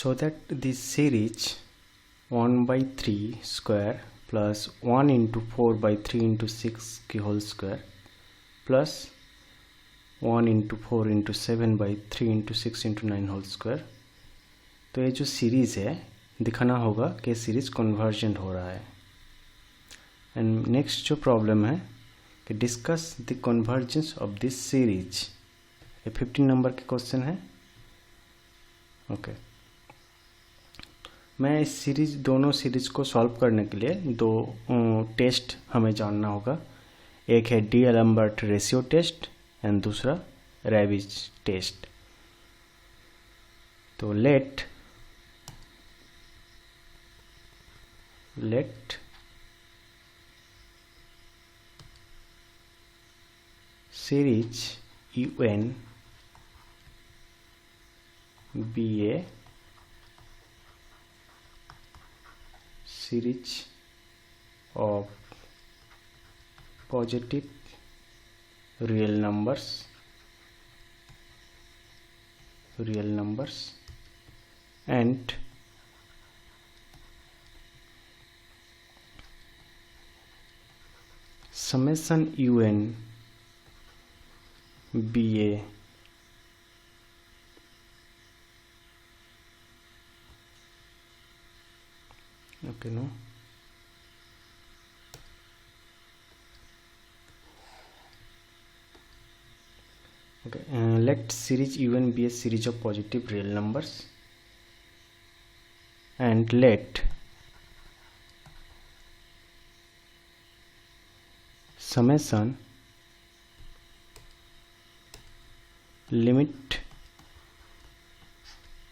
so that this series 1 by 3 square plus 1 into 4 by 3 into 6 की whole square plus 1 into 4 into 7 by 3 into 6 into 9 whole square। तो ये जो series है दिखाना होगा कि सीरीज़ कन्वर्जेंट हो रहा है। एंड नेक्स्ट जो प्रॉब्लम है कि discuss the convergence of this series. ये 15 नंबर के क्वेश्चन है। ओके मैं इस सीरीज दोनों सीरीज को सॉल्व करने के लिए दो टेस्ट हमें जानना होगा। एक है डी-एलम्बर्ट रेशियो टेस्ट एंड दूसरा रैबिज टेस्ट। तो let series UN be a series of positive real numbers and summation UN be a okay no okay let series UN be a series of positive real numbers and let summation limit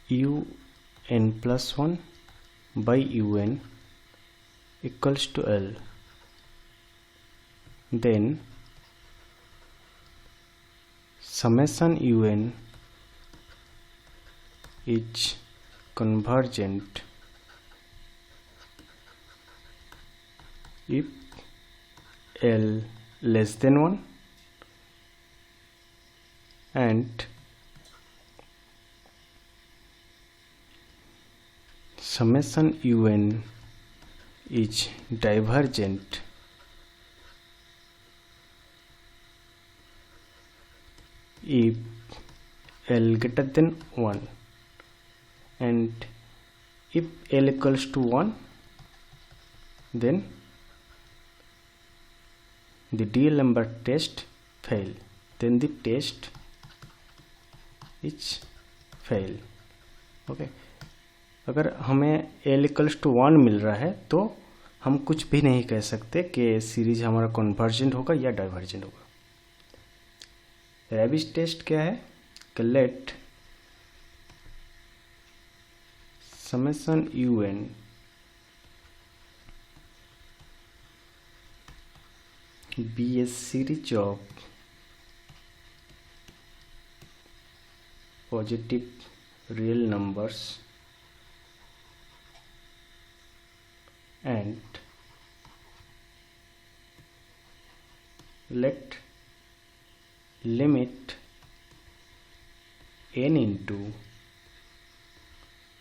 UN plus 1 by UN equals to L, then summation UN is convergent if L less than 1 and summation UN is divergent if L greater than 1 and if L equals to 1 then the D-Lambert test fail, then the test is fail। Okay अगर हमें L equals to 1 मिल रहा है तो हम कुछ भी नहीं कह सकते कि सीरीज हमारा कन्वर्जेंट होगा या डाइवर्जेंट होगा। रैबिज टेस्ट क्या है कि let summation UN be a series of positive real numbers and let limit n into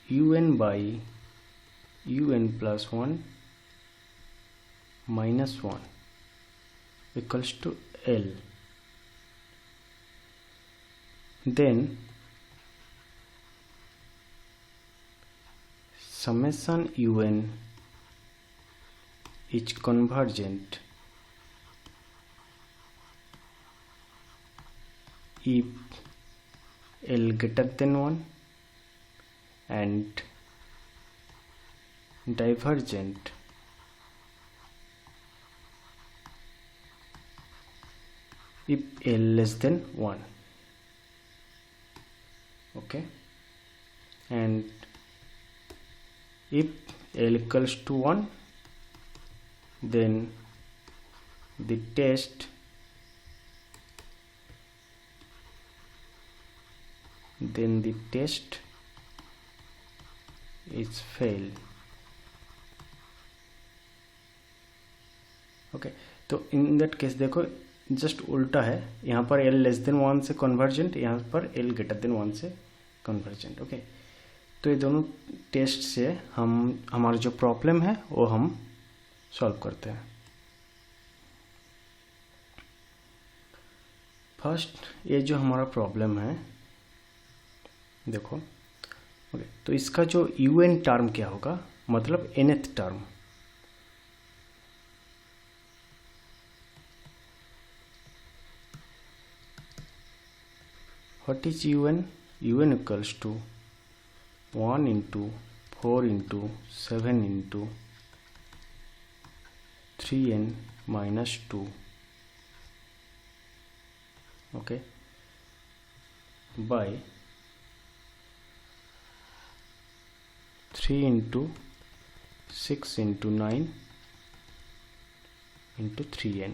UN by UN plus 1 minus 1 equals to L, then summation UN is convergent if L greater than 1 and divergent if L less than 1। okay and if L equals to 1 then the test is fail। Okay तो in that case देखो just उल्टा है, यहाँ पर L less than 1 से convergent, यहाँ पर L greater than 1 से कन्वर्जेंट। ओके तो ये दोनों टेस्ट से हम हमारा जो प्रॉब्लम है वो हम सॉल्व करते हैं। फर्स्ट ये जो हमारा प्रॉब्लम है देखो, ओके, तो इसका जो un टर्म क्या होगा, मतलब nth term. What is un? un equals to 1 into 4 into 7 into 3n minus 2, okay, by 3 into 6 into 9 into 3n,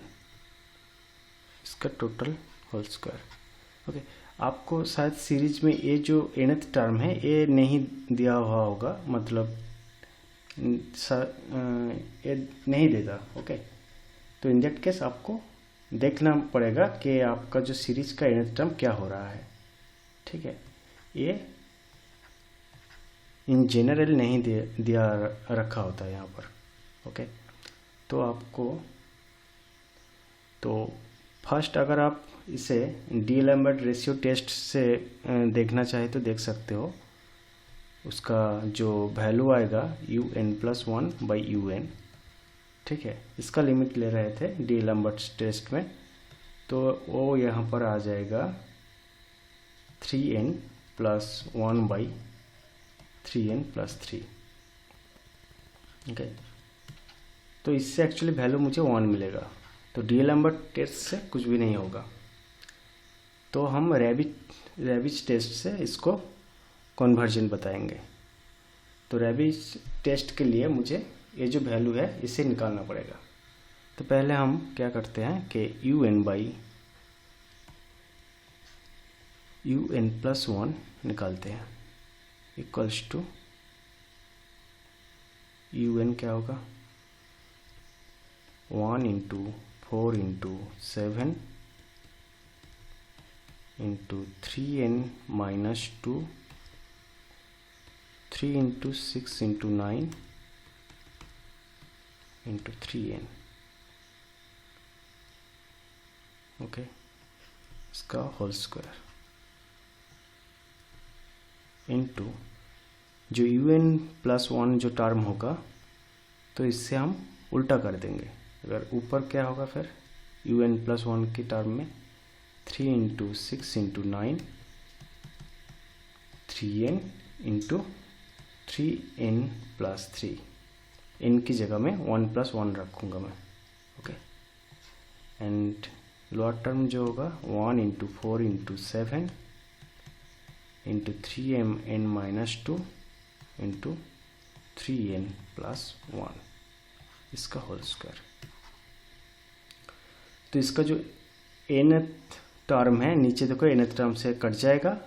इसका टोटल होल स्क्वायर। ओके, आपको शायद सीरीज में ये जो nth टर्म है ये नहीं दिया हुआ होगा, मतलब ये नहीं देगा। ओके, तो इन दैट केस आपको देखना पड़ेगा कि आपका जो सीरीज का nth टर्म क्या हो रहा है। ठीक है, ये इन जनरल नहीं दिया रखा होता है यहाँ पर। ओके, तो आपको तो फर्स्ट अगर आप इसे डी लैम्बर्ट रेशियो टेस्ट से देखना चाहे तो देख सकते हो। उसका जो वैल्यू आएगा un+1/un, ठीक है, इसका लिमिट ले रहे थे डी लैम्बर्ट टेस्ट में, तो वो यहाँ पर आ जाएगा 3n+1/3n+3। ओके, तो इससे एक्चुअली वैल्यू मुझे 1 मिलेगा, तो डी लैम्बर्ट टेस्ट से कुछ भी नहीं होगा। तो हम रैबिज टेस्ट से इसको कन्वर्जन बताएंगे। तो रैबिज टेस्ट के लिए मुझे ये जो वैल्यू है इसे निकालना पड़ेगा। तो पहले हम क्या करते हैं कि un+1 निकालते हैं, इक्वल्स टू un क्या होगा 1 into 4 into 7 into 3n minus 2, 3 into 6 into 9 into 3n। Okay, इसका होल स्क्वायर इंटू जो un+1 जो टर्म होगा तो इससे हम उल्टा कर देंगे। अगर ऊपर क्या होगा फिर un+1 की टर्म में 3 into 6 into 9 3n into 3n+3, n की जगह में 1+1 रखूँगा मैं। ओके, एंड लोअर टर्म जो होगा 1 into 4 into 7 into 3n-2 into 3n+1, इसका होल स्क्वायर। तो इसका जो nth टर्म है नीचे देखो nth टर्म से कट जाएगा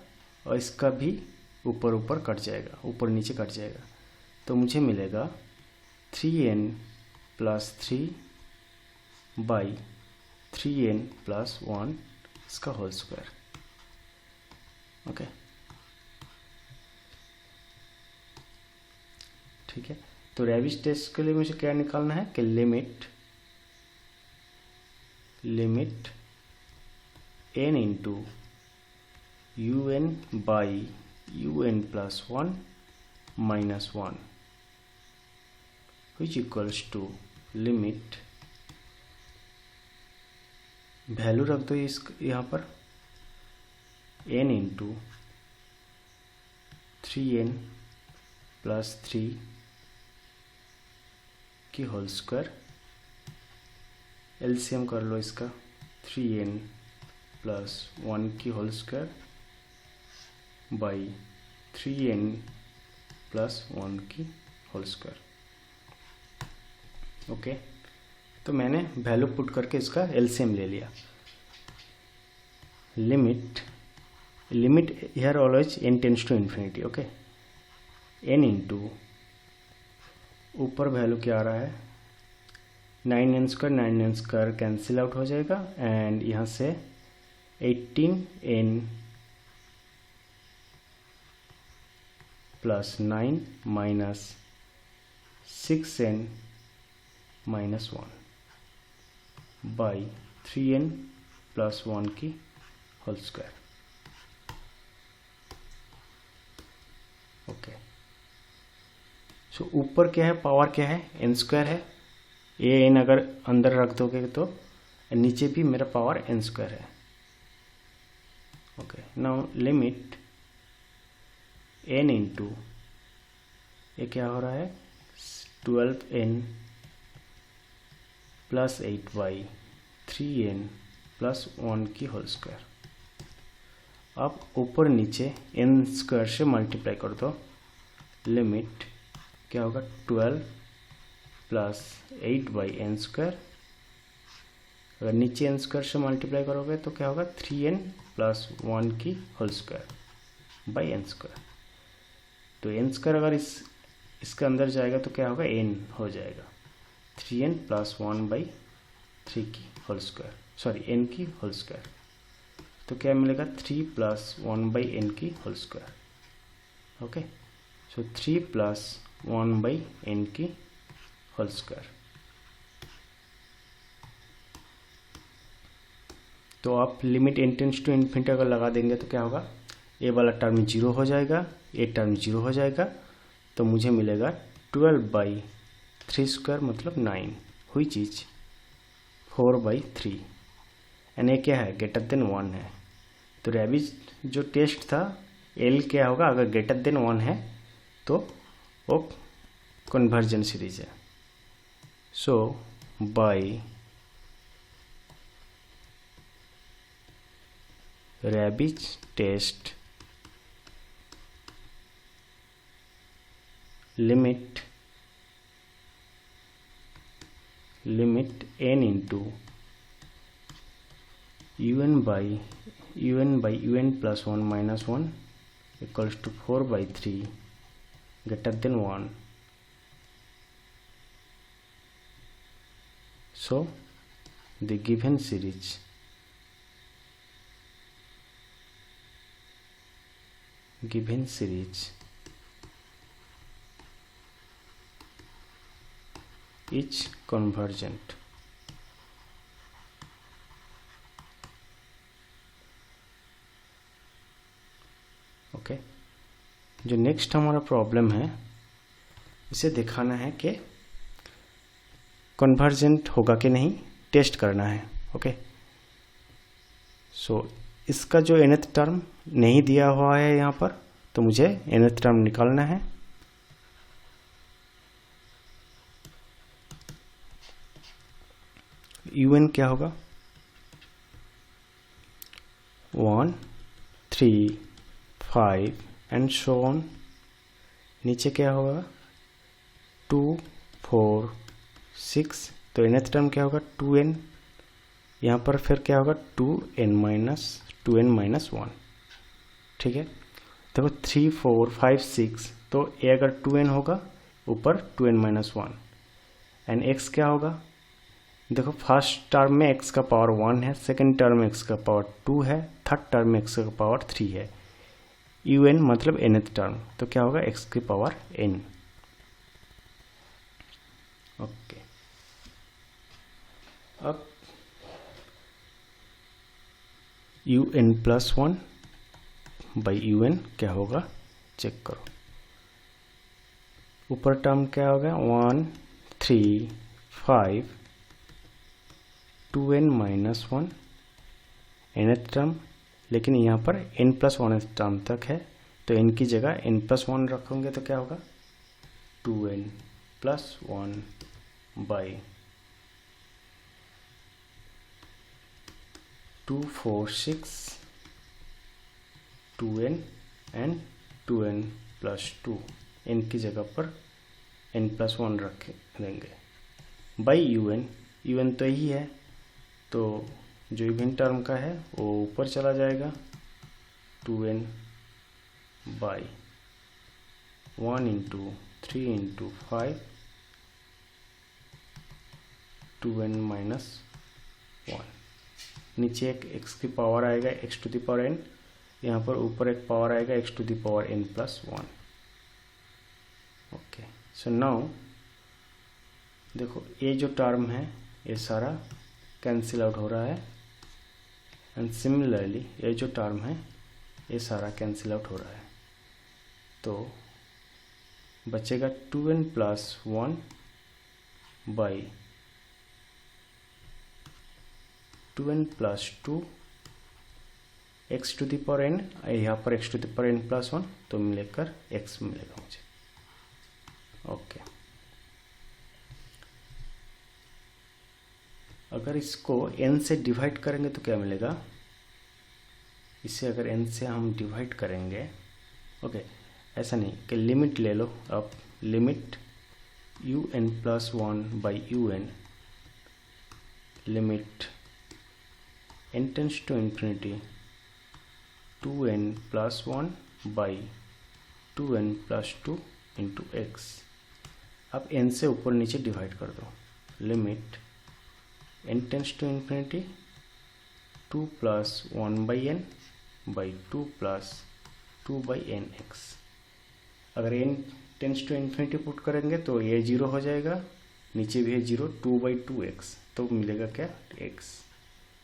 और इसका भी ऊपर ऊपर कट जाएगा, ऊपर नीचे कट जाएगा, तो मुझे मिलेगा 3n+3/3n+1, इसका होल स्क्वायर। ओके, ठीक है, तो रैबिज टेस्ट के लिए मुझे क्या निकालना है कि limit n into un/un+1 minus 1 which equals to limit, value रख दो इस यहाँ पर n इंटू 3n+3 की होल स्क्वायर, एलसीएम कर लो इसका 3n+1 की होल स्क्वायर बाई 3n+1 की होल स्क्वायर। ओके, तो मैंने वैल्यू पुट करके इसका एलसीएम ले लिया। Limit here always n tends to infinity. Okay, n into ऊपर वैल्यू क्या आ रहा है 9n² कैंसिल आउट हो जाएगा, एंड यहाँ से 18n plus 9 minus 6n minus 1 by 3n plus 1 की होल स्क्वायर। ओके, सो ऊपर क्या है, पावर क्या है, n स्क्वायर है। ये n अगर अंदर रख दोगे तो नीचे भी मेरा पावर n स्क्वायर है। Okay, now limit n into, ये क्या हो रहा है, 12n plus 8 by 3n plus 1 की होल स्क्वायर। अब ऊपर नीचे n स्क्वायर से मल्टीप्लाई कर दो, लिमिट क्या होगा, 12 प्लस 8 बाई n स्क्वायर। अगर नीचे n स्क्वायर से मल्टीप्लाई करोगे तो क्या होगा, 3n प्लस 1 की whole square by n square. तो n स्क्वायर अगर इसके अंदर जाएगा तो क्या होगा, n हो जाएगा 3n प्लस 1 बाई 3 की होल स्क्वायर, सॉरी n की होल स्क्वायर। तो क्या मिलेगा, 3 प्लस 1 बाई n की whole square. Okay, so 3 plus 1 by n की होल स्क्वायर। तो आप limit n tends to infinity अगर लगा देंगे तो क्या होगा, ये वाला टर्म 0 हो जाएगा, ये टर्म 0 हो जाएगा, तो मुझे मिलेगा 12 बाई 3 स्क्वायर मतलब 9, हुई चीज़ 4 बाई 3, एंड ये क्या है, ग्रेटर देन 1 है। तो रैबिज जो टेस्ट था, एल क्या होगा, अगर ग्रेटर देन 1 है तो वो कन्वर्जन सीरीज है। So by Raabe's test limit n into un by un plus 1 minus 1 equals to 4 by 3 greater than 1। So the given series is convergent। Okay, जो नेक्स्ट हमारा प्रॉब्लम है, इसे दिखाना है कि कन्वर्जेंट होगा कि नहीं, टेस्ट करना है। ओके, सो इसका जो nth टर्म नहीं दिया हुआ है यहाँ पर, तो मुझे nth टर्म निकालना है। un क्या होगा, 1 3 5 एंड सो ऑन। नीचे क्या होगा, 2 4 6, तो nth टर्म क्या होगा, 2n। यहाँ पर फिर क्या होगा, 2n माइनस 1। ठीक है, देखो 3 4 5 6, तो ए अगर 2n होगा, ऊपर 2n माइनस 1, एंड x क्या होगा, देखो फर्स्ट टर्म में x का पावर 1 है, सेकंड टर्म में x का पावर 2 है, थर्ड टर्म में x का पावर 3 है। un मतलब nth टर्म, तो क्या होगा, x की पावर n। ओके, अब un प्लस 1 बाई un क्या होगा, चेक करो। ऊपर टर्म क्या होगा, 1 3 5 2n माइनस 1 nth टर्म, लेकिन यहाँ पर n प्लस 1 टर्म तक है, तो n की जगह n प्लस 1 रखोगे तो क्या होगा, 2n plus 1 by 2 4 6 2n and 2n plus 2, n की जगह पर n प्लस 1 रख देंगे, बाई un तो यही है, तो जो इवन टर्म का है वो ऊपर चला जाएगा, 2n by 1 into 3 into 5 2n minus 1। नीचे एक x की पावर आएगा x to the power n, यहाँ पर ऊपर एक पावर आएगा x to the power n plus 1। So now देखो ये जो टर्म है ये सारा कैंसिल आउट हो रहा है, एंड सिमिलरली ये जो टर्म है ये सारा कैंसिल आउट हो रहा है, तो बचेगा 2n plus 1 by 2n plus 2 x to the power n, यहाँ पर x to the power n plus 1, तो मिलकर x मिलेगा मुझे। ओके, अगर इसको n से डिवाइड करेंगे तो क्या मिलेगा, इसे अगर n से हम डिवाइड करेंगे, ओके ऐसा नहीं कि लिमिट ले लो, अब limit un plus 1 by un, limit n tends to infinity 2n plus 1 by 2n plus 2 into x. अब n से ऊपर नीचे डिवाइड कर दो, limit n tends to infinity 2 plus 1 by n by 2 plus 2 by n x. अगर n tends to infinity put करेंगे तो ये 0 हो जाएगा, नीचे भी है 0, 2 बाई 2 एक्स, तो मिलेगा क्या x,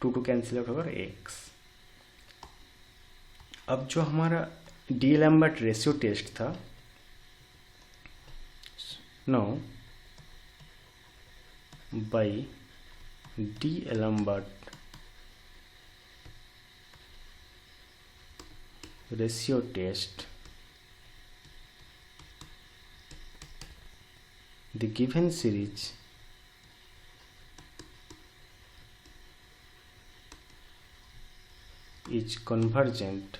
2 कैंसिल आउट होगा x। अब जो हमारा डी लैम्बर्ट रेशियो टेस्ट था, no by D'Alembert ratio test, the given series is convergent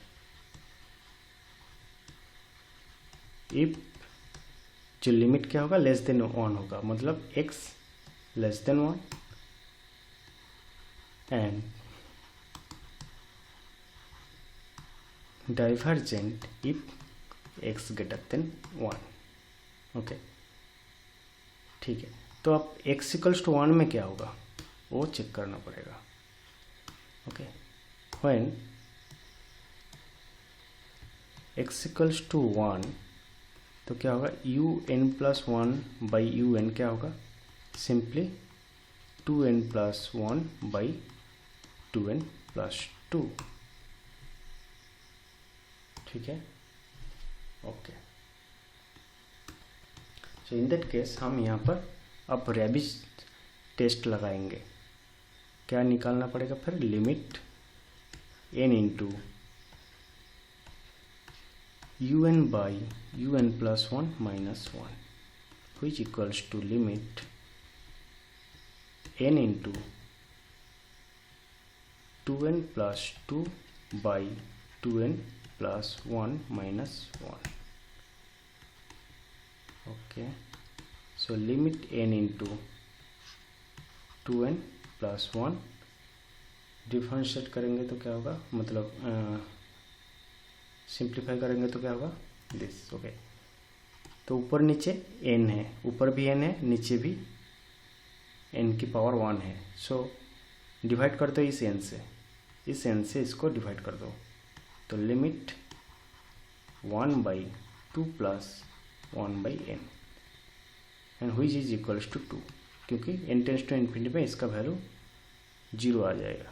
if जो लिमिट क्या होगा, लेस देन 1 होगा, मतलब x less than 1 and divergent if x greater than 1। Okay ठीक है, तो अब x इक्वल्स टू 1 में क्या होगा वो चेक करना पड़ेगा। Okay, when x equals to 1 तो क्या होगा, un प्लस 1 बाई un क्या होगा, simply 2n plus 1 by 2n plus 2। ठीक है, okay. So in that case हम यहाँ पर अब रैबिज टेस्ट लगाएंगे। क्या निकालना पड़ेगा फिर, limit n into un by un plus 1 minus 1 which equals to limit n into 2n plus 2 by 2n plus 1 minus 1। Okay, so limit n into 2n plus 1, differentiate करेंगे तो क्या होगा, मतलब सिंप्लीफाई करेंगे तो क्या होगा दिस। ओके, तो ऊपर नीचे n है, ऊपर भी n है, नीचे भी n की पावर 1 है, सो डिवाइड कर दो इस n से, इस n से इसको डिवाइड कर दो, तो limit 1 by 2 plus 1 by n and which is equals to 2, क्योंकि n टेंस टू इन्फिनिटी में इसका वैल्यू 0 आ जाएगा,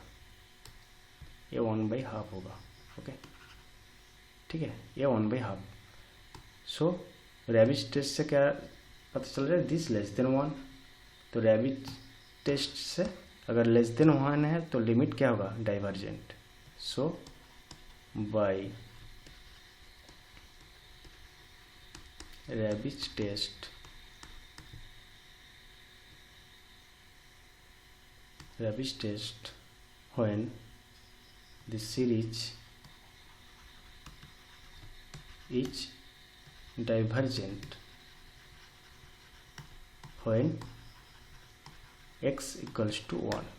ये 1 बाई हाफ होगा। ओके ठीक है, ये 1 by half. So Raabe's test से क्या पता चल रहा है, दिस लेस देन 1, तो रैबिज टेस्ट से अगर लेस देन 1 है तो लिमिट क्या होगा, divergent. So by Raabe's test when the series is divergent when x equals to 1।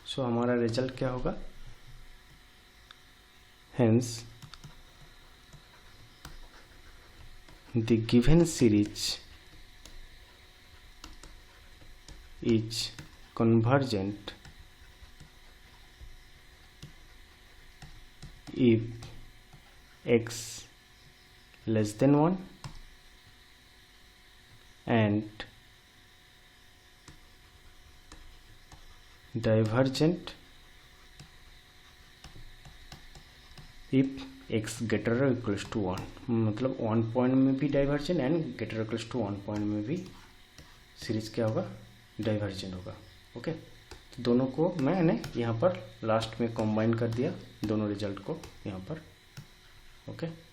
So हमारा रिजल्ट क्या होगा, hence the given series is convergent if x less than 1 and divergent if x greater or equals to 1, मतलब 1 point में भी divergent and greater equals to 1 point में भी series क्या होगा, डाइवर्जेंट होगा। ओके, तो दोनों को मैंने यहाँ पर लास्ट में कंबाइन कर दिया, दोनों रिजल्ट को यहाँ पर। ओके।